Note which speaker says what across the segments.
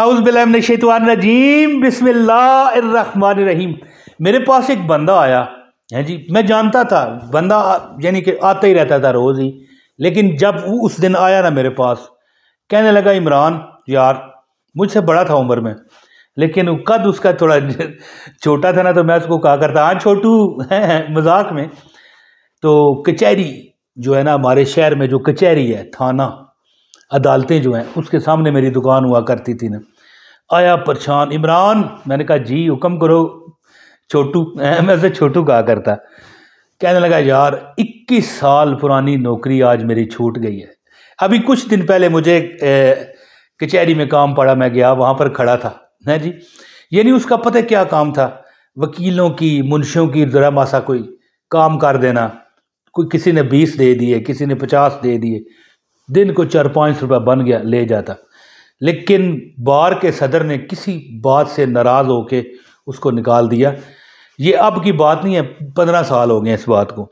Speaker 1: औज़ुबिल्लाहिमिनश्शैतानिर्रजीम बिस्मिल्लाहिर्रहमानिर्रहीम। मेरे पास एक बंदा आया है जी। मैं जानता था बंदा यानी कि आता ही रहता था रोज़ ही, लेकिन जब वो उस दिन आया ना मेरे पास, कहने लगा इमरान यार, मुझसे बड़ा था उम्र में, लेकिन कद उसका थोड़ा छोटा था ना, तो मैं उसको कहा करता हाँ छोटू मजाक में। तो कचहरी जो है ना, हमारे शहर में जो कचहरी है, थाना अदालतें जो हैं, उसके सामने मेरी दुकान हुआ करती थी ना। आया परेशान, इमरान, मैंने कहा जी हुक्म करो छोटू, मैं उसे छोटू कहा करता। कहने लगा यार 21 साल पुरानी नौकरी आज मेरी छूट गई है। अभी कुछ दिन पहले मुझे कचहरी में काम पड़ा, मैं गया वहाँ पर खड़ा था है जी। ये नहीं उसका पता क्या काम था, वकीलों की मुंशियों की ज़रा मासा कोई काम कर देना। कोई किसी ने 20 दे दिए, किसी ने 50 दे दिए, दिन को 4-5 रुपये बन गया, ले जाता। लेकिन बार के सदर ने किसी बात से नाराज़ होके उसको निकाल दिया। ये अब की बात नहीं है, 15 साल हो गए इस बात को।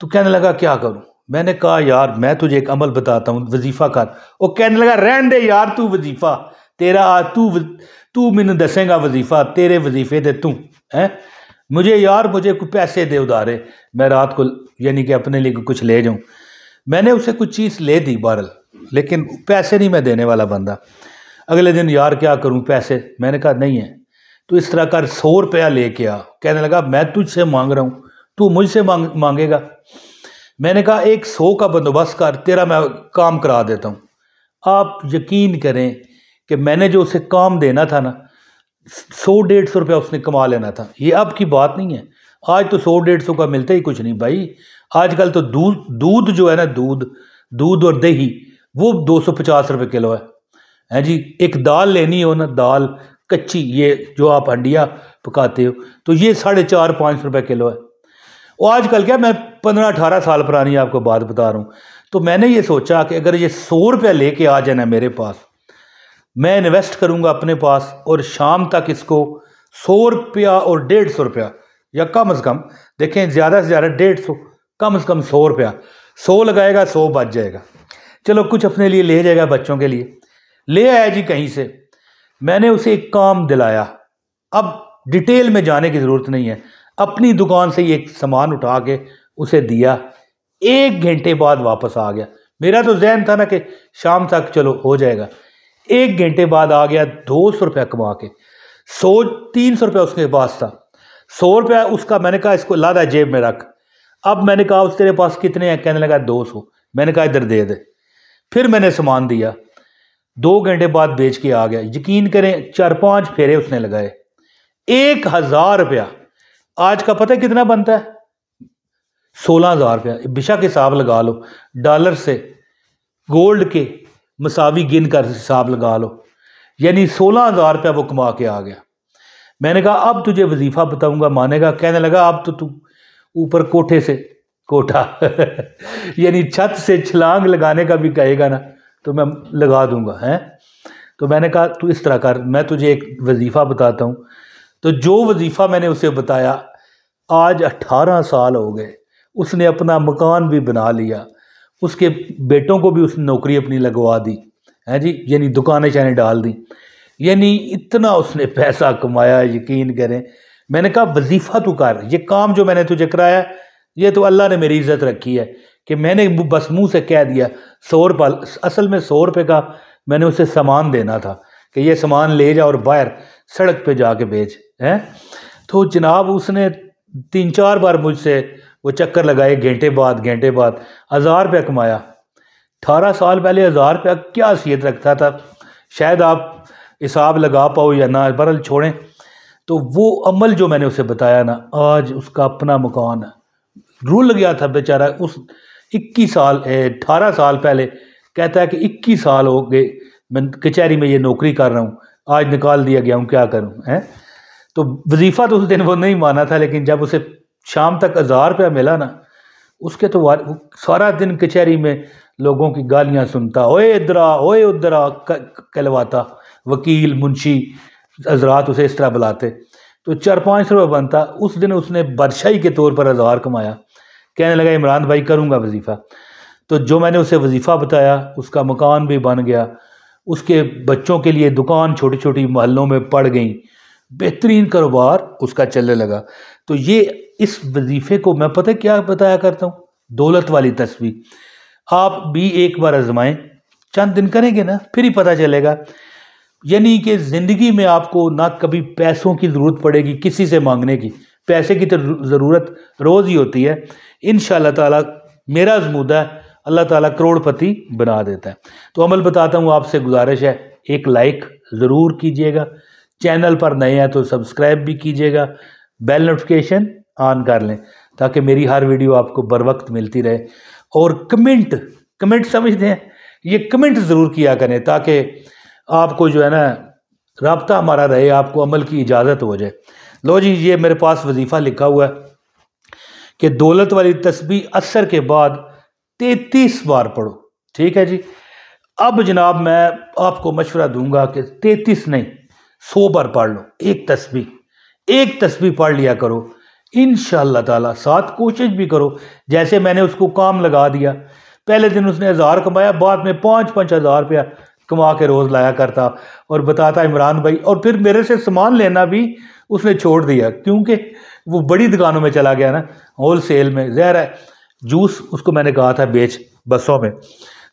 Speaker 1: तो कहने लगा क्या करूं। मैंने कहा यार मैं तुझे एक अमल बताता हूँ, वजीफ़ा कर। वो कहने लगा रहन दे यार, तू वजीफ़ा तेरा तू मैंने दसेगा वजीफ़ा, तेरे वजीफ़े दे तू है। मुझे यार मुझे कुछ पैसे दे उधारे, मैं रात को यानी कि अपने लिए कुछ ले जाऊँ। मैंने उसे कुछ चीज़ ले दी बहरल, लेकिन पैसे नहीं मैं देने वाला बंदा। अगले दिन यार क्या करूं पैसे, मैंने कहा नहीं है तो इस तरह कर 100 रुपया लेके आ। कहने लगा मैं तुझसे मांग रहा हूँ, तू मुझसे मांगेगा। मैंने कहा एक 100 का बंदोबस्त कर, तेरा मैं काम करा देता हूँ। आप यकीन करें कि मैंने जो उसे काम देना था ना, 100-150 रुपया उसने कमा लेना था। ये अब की बात नहीं है, आज तो 100-150 का मिलता ही कुछ नहीं भाई। आजकल तो दूध जो है ना, दूध और दही वो 250 रुपये किलो है जी। एक दाल लेनी हो ना, दाल कच्ची, ये जो आप हंडिया पकाते हो, तो ये 4.5-5 रुपये किलो है। और आजकल क्या, मैं 15-18 साल पुरानी आपको बात बता रहा हूँ। तो मैंने ये सोचा कि अगर ये 100 रुपया लेके आ जाए ना मेरे पास, मैं इन्वेस्ट करूँगा अपने पास और शाम तक इसको 100 रुपया और 150 रुपया, या कम से कम देखें ज़्यादा से ज़्यादा 150, कम से कम 100 रुपया, 100 लगाएगा 100 बच जाएगा। चलो कुछ अपने लिए ले जाएगा, बच्चों के लिए ले आया जी कहीं से। मैंने उसे एक काम दिलाया, अब डिटेल में जाने की ज़रूरत नहीं है। अपनी दुकान से ही एक सामान उठा के उसे दिया, 1 घंटे बाद वापस आ गया। मेरा तो जहन था ना कि शाम तक चलो हो जाएगा। 1 घंटे बाद आ गया 200 रुपया कमा के। 300 रुपया उसके पास था, 100 रुपया उसका। मैंने कहा इसको लादा जेब में रख। अब मैंने कहा उस तेरे पास कितने हैं, कहने लगा 200। मैंने कहा इधर दे दे। फिर मैंने सामान दिया, 2 घंटे बाद बेच के आ गया। यकीन करें 4-5 फेरे उसने लगाए, 1000 रुपया। आज का पता है कितना बनता है, 16,000 रुपया। बेशक हिसाब लगा लो, डॉलर से गोल्ड के मसावी गिन कर हिसाब लगा लो, यानी 16,000 रुपया वो कमा के आ गया। मैंने कहा अब तुझे वजीफ़ा बताऊंगा, मानेगा। कहने लगा अब तो तू ऊपर कोठे से कोठा यानी छत से छलांग लगाने का भी कहेगा ना, तो मैं लगा दूंगा है। तो मैंने कहा तू इस तरह कर, मैं तुझे एक वजीफ़ा बताता हूँ। तो जो वजीफ़ा मैंने उसे बताया, आज 18 साल हो गए, उसने अपना मकान भी बना लिया, उसके बेटों को भी उसने नौकरी अपनी लगवा दी है जी, यानी दुकानें शानें डाल दी, यानी इतना उसने पैसा कमाया, यकीन करें। मैंने कहा वजीफ़ा तू कर, ये काम जो मैंने तुझे कराया, ये तो अल्लाह ने मेरी इज़्ज़त रखी है कि मैंने बस मुंह से कह दिया 100 रुपये। असल में 100 रुपये का मैंने उसे सामान देना था कि ये सामान ले जा और बाहर सड़क पे जाके बेच है। तो जनाब उसने 3-4 बार मुझसे वो चक्कर लगाए, घंटे बाद 1000 रुपया कमाया। 18 साल पहले 1000 रुपया क्या हैसियत रखता था, शायद आप हिसाब लगा पाओ या ना, बहरहाल छोड़ें। तो वो अमल जो मैंने उसे बताया ना, आज उसका अपना मकान है। रुल गया था बेचारा। उस 18 साल पहले कहता है कि 21 साल हो गए मैं कचहरी में ये नौकरी कर रहा हूँ, आज निकाल दिया गया हूँ, क्या करूँ है। तो वजीफ़ा तो उस दिन वो नहीं माना था, लेकिन जब उसे शाम तक 1000 रुपया मिला ना, उसके तो वो सारा दिन कचहरी में लोगों की गालियाँ सुनता, ओए इधर आ, ओए उधर आ कहलवाता। वकील मुंशी हजरात उसे इस तरह बुलाते, तो 4-5 रुपये बनता। उस दिन उसने बादशाही के तौर पर 1000 कमाया। कहने लगा इमरान भाई करूँगा वजीफ़ा। तो जो मैंने उसे वजीफ़ा बताया, उसका मकान भी बन गया, उसके बच्चों के लिए दुकान छोटी छोटी मोहल्लों में पड़ गई, बेहतरीन कारोबार उसका चलने लगा। तो ये इस वजीफ़े को मैं पता क्या बताया करता हूँ, दौलत वाली तस्बीह। आप भी एक बार आजमाएं, चंद दिन करेंगे ना फिर ही पता चलेगा। यानी कि ज़िंदगी में आपको ना कभी पैसों की ज़रूरत पड़ेगी किसी से मांगने की, पैसे की तो ज़रूरत रोज़ ही होती है। इंशाअल्लाह ताला मेरा ज़मूदा है, अल्लाह ताला करोड़पति बना देता है। तो अमल बताता हूँ, आपसे गुजारिश है एक लाइक ज़रूर कीजिएगा, चैनल पर नए हैं तो सब्सक्राइब भी कीजिएगा, बेल नोटिफिकेशन ऑन कर लें ताकि मेरी हर वीडियो आपको बर वक्त मिलती रहे। और कमेंट समझते हैं, ये कमेंट ज़रूर किया करें ताकि आपको जो है ना राब्ता हमारा रहे, आपको अमल की इजाज़त हो जाए। लो जी, ये मेरे पास वजीफ़ा लिखा हुआ है कि दौलत वाली तस्बीह असर के बाद 33 बार पढ़ो। ठीक है जी। अब जनाब मैं आपको मशवरा दूंगा कि 33 नहीं 100 बार पढ़ लो एक तस्बीह पढ़ लिया करो इंशाअल्लाह ताला। साथ कोशिश भी करो, जैसे मैंने उसको काम लगा दिया, पहले दिन उसने 1000 कमाया, बाद में 5-5 हज़ार रुपया कमा के रोज़ लाया करता और बताता इमरान भाई, और फिर मेरे से सामान लेना भी उसने छोड़ दिया क्योंकि वो बड़ी दुकानों में चला गया ना, होल सेल में। ज़ाहिर है जूस उसको मैंने कहा था बेच बसों में,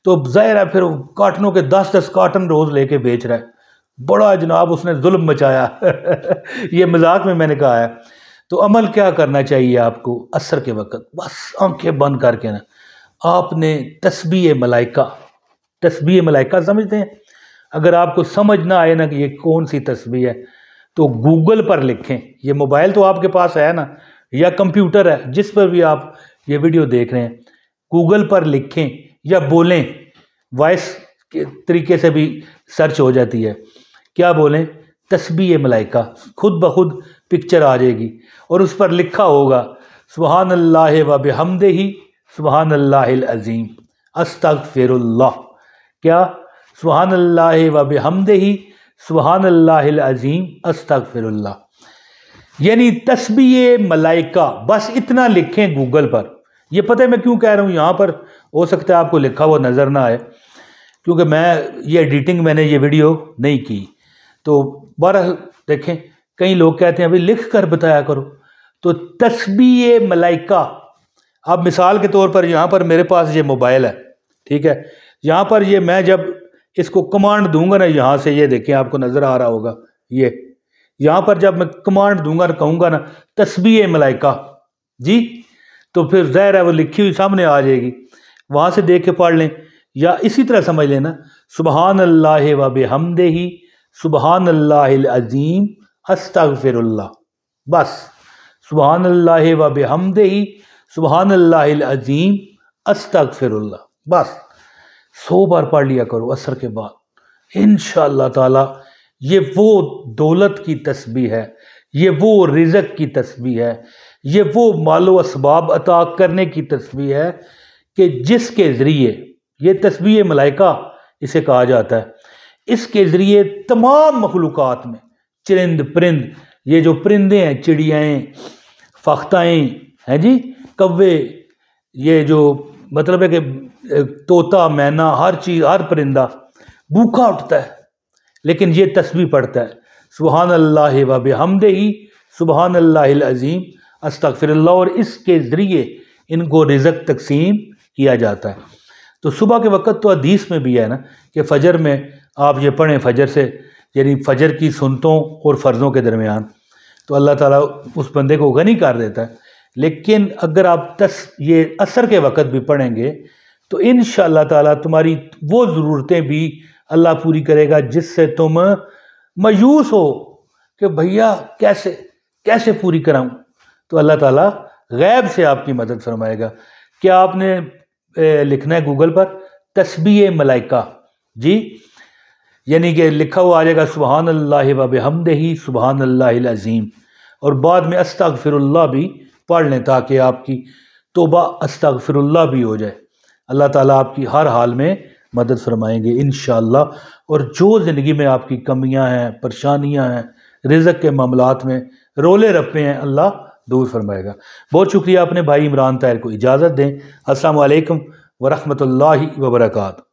Speaker 1: तो ज़ाहिर है फिर कार्टनों के 10-10 कार्टन रोज़ लेके बेच रहा है। बड़ा जनाब उसने जुल्म मचाया ये मजाक में मैंने कहा है। तो अमल क्या करना चाहिए आपको, असर के वक्त बस आंखें बंद करके ना आपने तस्बीह मलाइका समझते हैं। अगर आपको समझ ना आए ना कि ये कौन सी तस्बीह है तो गूगल पर लिखें। ये मोबाइल तो आपके पास है ना, या कंप्यूटर है जिस पर भी आप ये वीडियो देख रहे हैं, गूगल पर लिखें या बोलें, वॉइस के तरीके से भी सर्च हो जाती है। क्या बोलें, तस्बीह मलाइका, खुद ब खुद पिक्चर आ जाएगी और उस पर लिखा होगा सुबहान अल्लाह व बिहम्दिही सुबहान अल्लाहिल अज़ीम अस्तगफिरुल्लाह। क्या, सुबहान अल्लाह व बिहम्दिही सुबहान अल्लाहिल अज़ीम अस्तगफिरुल्लाह। यानी तस्बीह मलाइका, बस इतना लिखें गूगल पर। ये पता है मैं क्यों कह रहा हूँ, यहाँ पर हो सकता है आपको लिखा हुआ नज़र ना आए क्योंकि ये एडिटिंग मैंने ये वीडियो नहीं की। तो बहरहाल देखें, कई लोग कहते हैं अभी लिख कर बताया करो। तो तस्बीह मलाइका, अब मिसाल के तौर पर यहाँ पर मेरे पास ये मोबाइल है, ठीक है, यहाँ पर ये मैं जब इसको कमांड दूंगा ना, यहाँ से ये देखें आपको नज़र आ रहा होगा, ये यहाँ पर जब मैं कमांड दूंगा ना, कहूँगा ना तस्बीह मलाइका जी, तो फिर ज़ाहिर है वो लिखी हुई सामने आ जाएगी, वहाँ से देख के पढ़ लें। या इसी तरह समझ लेना सुबहान अल्लाह व बिहम्दिही सुबहान अल्लाहिल अज़ीम अस्तगफिरुल्लाह। बस सुबहान अल्लाह व बिहम्दिही सुबहान अल्लाहिल अज़ीम अस्तगफिरुल्लाह, बस 100 बार पढ़ लिया करो असर के बाद। इंशाअल्लाह ताला ये वो दौलत की तस्बीह है, ये वो रिज़्क़ की तस्बीह है, ये वो मालो असबाब अता करने की तस्बीह है कि जिसके ज़रिए, ये तस्बीह मलाइका इसे कहा जाता है, इसके ज़रिए तमाम मखलूक़ात में चरिंद परिंद, ये जो परिंदे हैं, चिड़ियाएँ, फख्ताएँ हैं जी, कव्वे, ये जो मतलब है कि तोता, मैना, हर चीज़, हर परिंदा भूखा उठता है लेकिन ये तस्बीह पढ़ता है सुबहान अल्लाह व बिहम्दिही सुबहान अल्लाहिल अज़ीम अस्तगफिरुल्लाह, और इसके ज़रिए इनको रिज़्क़ तकसीम किया जाता है। तो सुबह के वक़्त तो हदीस में भी है ना कि फ़जर में आप ये पढ़ें, फ़जर से यानी फ़जर की सुन्नतों और फ़र्ज़ों के दरमियान, तो अल्लाह ताला उस बंदे को गनी कर देता है। लेकिन अगर आप ये असर के वक़्त भी पढ़ेंगे तो इंशाअल्लाह ताला तुम्हारी वो ज़रूरतें भी अल्लाह पूरी करेगा जिससे तुम मायूस हो कि भैया कैसे पूरी कराऊं, तो अल्लाह ताला गैब से आपकी मदद फरमाएगा। क्या आपने लिखना है गूगल पर तस्बीह मलाइका जी, यानी कि लिखा हुआ आ जाएगा सुबहान अल्लाह व बिहम्दिही सुबहान अल्लाहिल अज़ीम, और बाद में अस्तगफिरुल्लाह भी पढ़ लें ताकि आपकी तौबा अस्तगफिरुल्लाह भी हो जाए। अल्लाह ताला आपकी हर हाल में मदद फरमाएंगे इंशाअल्लाह। और जो ज़िंदगी में आपकी कमियां हैं, परेशानियां हैं, रिज़्क़ के मामलात में रोले रप्पे हैं, अल्लाह दूर फरमाएगा। बहुत शुक्रिया। अपने भाई इमरान ताहिर को इजाज़त दें। अस्सलामु अलैकुम व रहमतुल्लाहि व बरकातहू।